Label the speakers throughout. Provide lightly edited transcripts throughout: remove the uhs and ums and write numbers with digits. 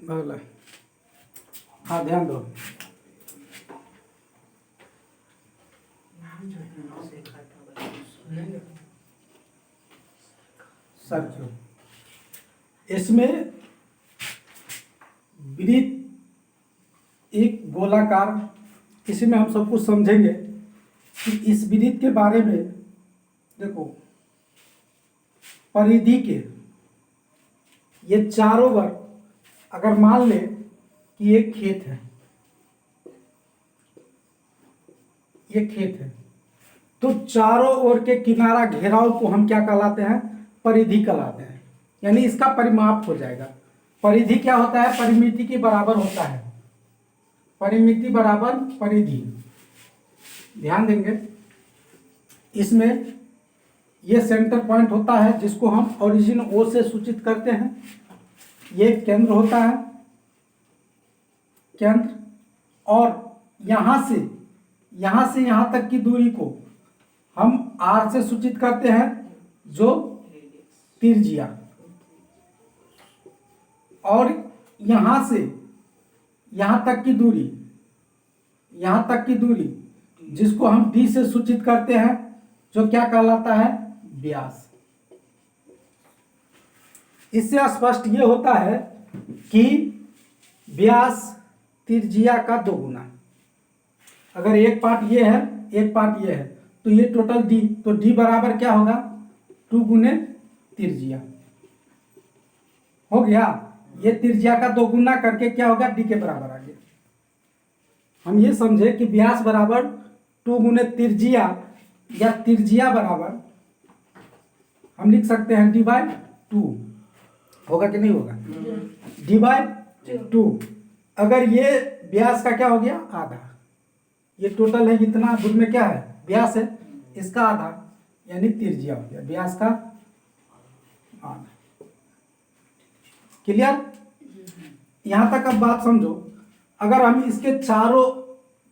Speaker 1: बोला। हाँ ध्यान दो। सर्कल, इसमें वृत्त एक गोलाकार, इसी में हम सब कुछ समझेंगे कि इस वृत्त के बारे में। देखो परिधि के ये चारों वर्ग, अगर मान ले कि ये खेत है, ये खेत है, तो चारों ओर के किनारा घेराव को हम क्या कहलाते हैं? परिधि कहलाते हैं। यानी इसका परिमाप हो जाएगा। परिधि क्या होता है? परिमिति के बराबर होता है। परिमिति बराबर परिधि। ध्यान देंगे, इसमें ये सेंटर पॉइंट होता है जिसको हम ओरिजिन ओ से सूचित करते हैं। ये केंद्र होता है, केंद्र, और यहां से यहां तक की दूरी को हम आर से सूचित करते हैं, जो त्रिज्या, और यहां से यहां तक की दूरी जिसको हम डी से सूचित करते हैं, जो क्या कहलाता है? व्यास। इससे स्पष्ट ये होता है कि व्यास त्रिज्या का दोगुना। अगर एक पार्ट ये है, एक पार्ट ये है, तो ये टोटल डी, तो डी बराबर क्या होगा? 2 गुने त्रिज्या हो गया। ये त्रिज्या का दोगुना करके क्या होगा? डी के बराबर आ गया। हम ये समझे कि व्यास बराबर 2 गुने त्रिज्या, या त्रिज्या बराबर हम लिख सकते हैं डी बाय 2। होगा कि नहीं होगा? D by 2। अगर ये व्यास का क्या हो गया? आधा। ये टोटल है कितना? दूर में क्या है? व्यास है, इसका आधा, यानी त्रिज्या हो गया व्यास का आधा। क्लियर? यहां तक अब बात समझो। अगर हम इसके चारों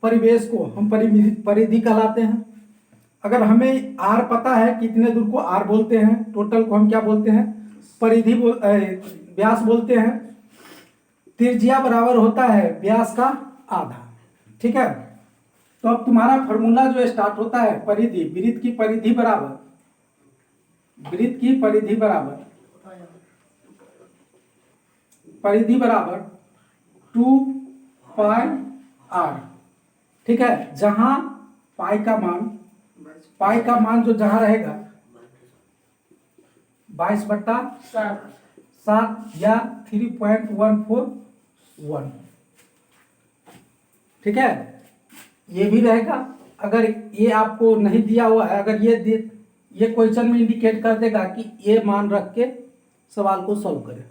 Speaker 1: परिवेश को हम परिधि कहलाते हैं। अगर हमें आर पता है, कितने दूर को आर बोलते हैं, टोटल को हम क्या बोलते हैं? परिधि व्यास बोलते हैं। त्रिज्या बराबर होता है व्यास का आधा। ठीक है, तो अब तुम्हारा फॉर्मूला जो स्टार्ट होता है, परिधि, वृत्त की परिधि बराबर 2 पाई आर। ठीक है, जहां पाई का मान जो जहां रहेगा 22/7 या 3.141। ठीक है, ये भी रहेगा। अगर ये आपको नहीं दिया हुआ है, अगर ये क्वेश्चन में इंडिकेट कर देगा कि ये मान रख के सवाल को सॉल्व करें।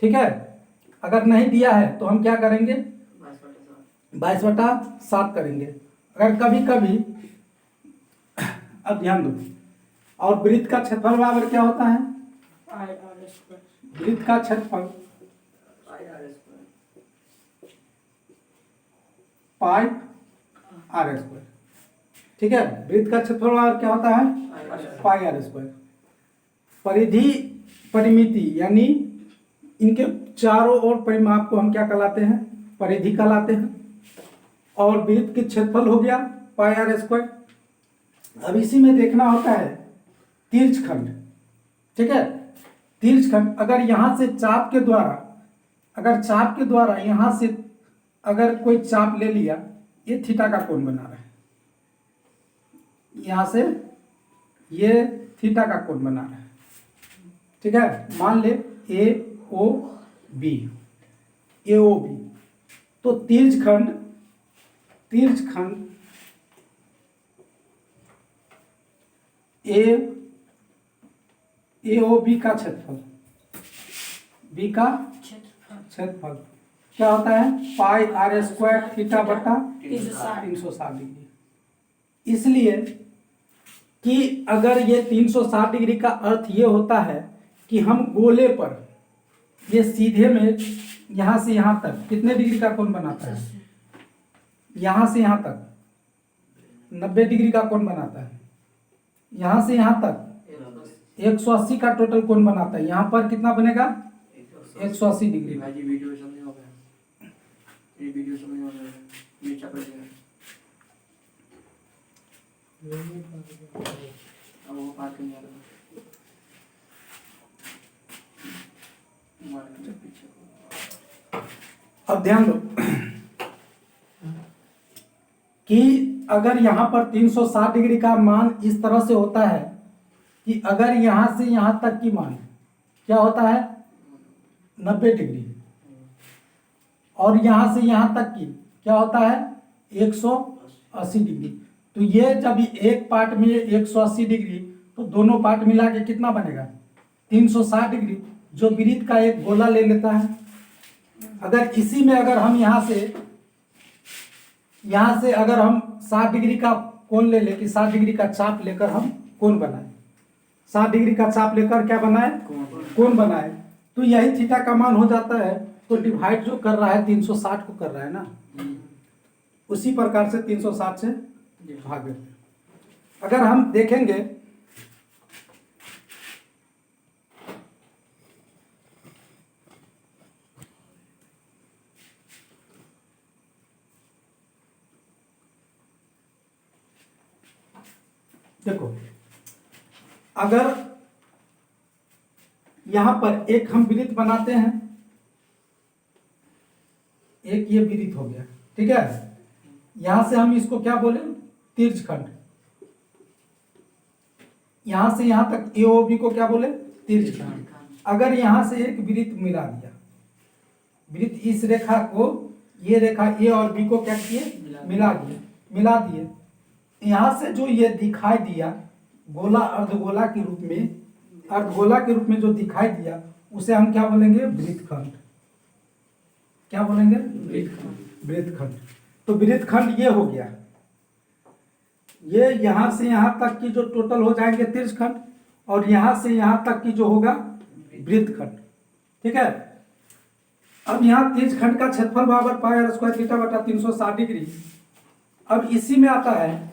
Speaker 1: ठीक है, अगर नहीं दिया है तो हम क्या करेंगे? 22/7 करेंगे। अगर कभी कभी, अब ध्यान दो, और वृत्त का क्षेत्रफल बराबर क्या होता है? वृत्त का क्षेत्रफल पाई आर स्क्वायर। ठीक है, वृत्त का क्षेत्रफल बराबर क्या होता है? पाई आर स्क्वायर। परिधि परिमिति, यानी इनके चारों ओर परिमाप को हम क्या कहलाते हैं? परिधि कहलाते हैं। और वृत्त के क्षेत्रफल हो गया पाई आर स्क्वायर। अब इसी में देखना होता है तिर्यकखंड। ठीक है, तिर्यकखंड, अगर यहां से चाप के द्वारा यहां से अगर कोई चाप ले लिया, ये थीटा का कोण बना रहा है, यहां से ये थीटा का कोण बना रहा है। ठीक है, मान ले AOB, तो तिर्यकखंड AOB का क्षेत्रफल, B का क्षेत्रफल क्या होता है? पाई आर स्क्वायर थीटा बटा 360 डिग्री। इसलिए कि अगर ये 360 डिग्री का अर्थ ये होता है कि हम गोले पर ये सीधे में यहां से यहां तक कितने डिग्री का कोण बनाता है? यहां से यहां तक 90 डिग्री का कोण बनाता है। यहां से यहां तक 180 का टोटल कोण बनाता है। यहां पर कितना बनेगा? 180 डिग्री।
Speaker 2: भाई जी वीडियो समझ हो गया, ये वीडियो समझ हो गया, ये चक्कर है। अब वो बात करने आ रहा मार के पीछे।
Speaker 1: अब ध्यान दो कि अगर यहाँ पर 360 डिग्री का मान इस तरह से होता है कि अगर यहाँ से यहाँ तक की मान क्या होता है 90 डिग्री, और यहाँ से यहाँ तक की क्या होता है 180 डिग्री। तो ये जब एक पार्ट में 180 डिग्री, तो दोनों पार्ट मिला के कितना बनेगा 360 डिग्री, जो वृत्त का एक गोला ले लेता है। अगर इसी में अगर हम यहाँ से अगर हम 60 डिग्री का कोण ले कि 60 डिग्री का चाप लेकर हम कोण बनाए, 60 डिग्री का चाप लेकर क्या बनाए कोण बनाए, तो यही थीटा का मान हो जाता है। तो डिवाइड जो कर रहा है 360 को कर रहा है ना, उसी प्रकार से 360 से भाग देते हैं। अगर हम देखेंगे देखो, अगर यहां पर एक हम वृत्त बनाते हैं, एक ये वृत्त हो गया, ठीक है। यहां से हम इसको क्या बोले तिर्यकखंड, यहां से यहां तक AOB को क्या बोले तिर्यकखंड। अगर यहां से एक वृत्त मिला दिया, वृत्त इस रेखा को, ये रेखा A और B को क्या किए मिला दिए, यहां से जो ये दिखाई दिया गोला अर्धगोला के रूप में, अर्धगोला के रूप में जो दिखाई दिया उसे हम क्या बोलेंगे वृत्तखंड। क्या बोलेंगे वृत्तखंड। तो वृत्तखंड ये हो गया, ये यहां से यहां तक की जो टोटल हो जाएंगे तिर्यकखंड, और यहां से यहां तक की जो होगा वृत्तखंड, ठीक है। अब यहाँ तिर्यकखंड का क्षेत्रफल बराबर पाई r स्क्वायर थीटा बटा 360 डिग्री। अब इसी में आता है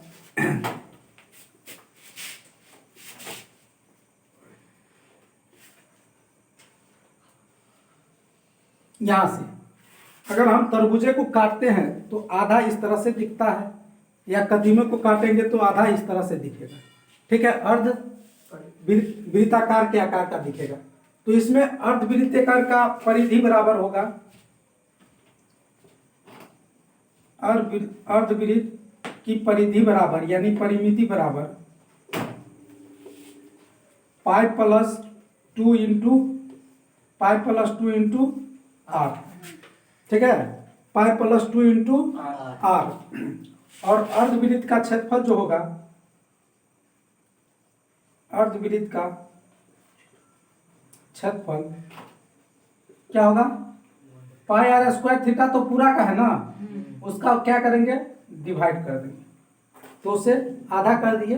Speaker 1: यहां से अगर हम तरबूजे को काटते हैं तो आधा इस तरह से दिखता है, या कदीमे को काटेंगे तो आधा इस तरह से दिखेगा, ठीक है। अर्ध वृत्ताकार के आकार का दिखेगा। तो इसमें अर्धवृत्ताकार का परिधि बराबर होगा, अर्धवृत्त की परिधि बराबर यानी परिमिति बराबर पाई प्लस 2 इंटू r, ठीक है, पाई प्लस 2 इंटू r। और अर्धवृत्त का क्षेत्रफल जो होगा, अर्धवृत्त का क्षेत्रफल क्या होगा पाई r स्क्वायर थीटा, तो पूरा का है ना, उसका क्या करेंगे डिवाइड कर देंगे, तो उसे आधा कर दिए,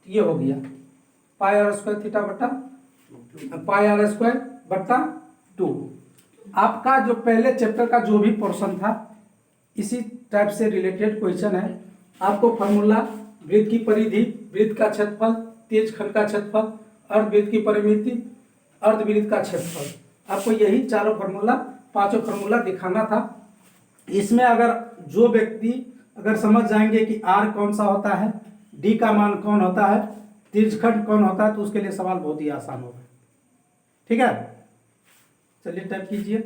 Speaker 1: ये हो गया पाई r स्क्वायर थीटा बटा पाई r स्क्वायर बटा 2। आपका जो पहले चैप्टर का जो भी पोर्शन था इसी टाइप से रिलेटेड क्वेश्चन है। आपको फार्मूला, वृत्त की परिधि, वृत्त का क्षेत्रफल, तिर्यकखंड का क्षेत्रफल, अर्धवृत्त की परिमिति, अर्धवृत्त का क्षेत्रफल, आपको यही चारों फार्मूला, पांचों फार्मूला दिखाना था। इसमें अगर जो व्यक्ति अगर समझ जाएंगे कि R कौन सा होता है, D का मान कौन होता है, तिर्यकखंड कौन होता है, तो उसके लिए सवाल बहुत ही आसान होगा, ठीक है। चलिए टाइप कीजिए।